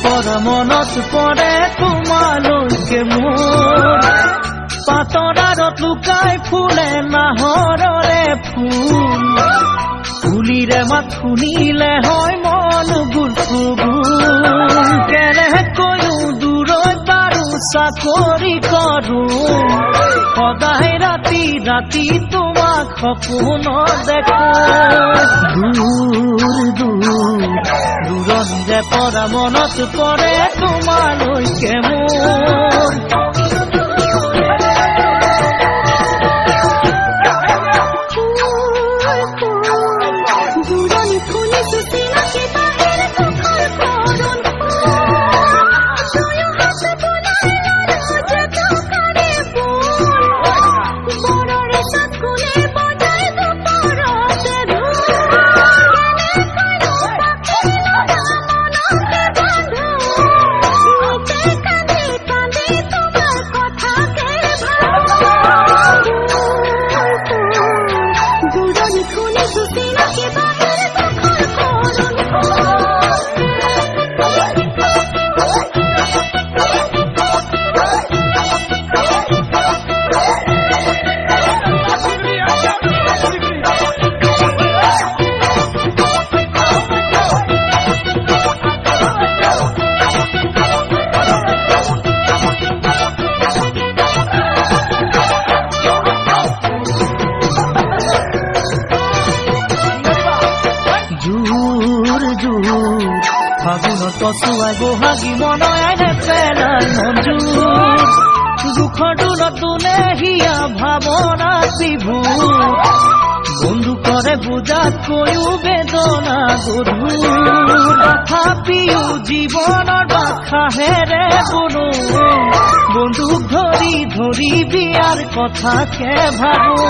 পৰা মনত পৰে তোমালৈকে মোৰ পাতৰাৰত লুকাই ফুলে নাহৰৰে ফুল ফুলিৰে মাত শুনিলে হয় মন গুলগুল কেনেকৈও দূৰৈত বাৰু চাকৰি কৰো সদায় ৰাতি ৰাতি তোমাক সপোনত দেখো দূৰণিৰে পৰা মনত পৰে তোমালৈকে মোৰ ফাগুনত কচুৱাই বহাগী মনয়াই নেপেলাই মঞ্জুৰ দুখৰ দূৰত তোলে হিয়া ভাৱনা বিভোৰ বন্ধু কৰে বুজাতকৈও বেদনা গধুৰ তথাপিও জীৱনৰ বাখাহেৰে বুনো বন্ধুক ধৰি ধৰি বিয়াৰ কথাকে ভাবো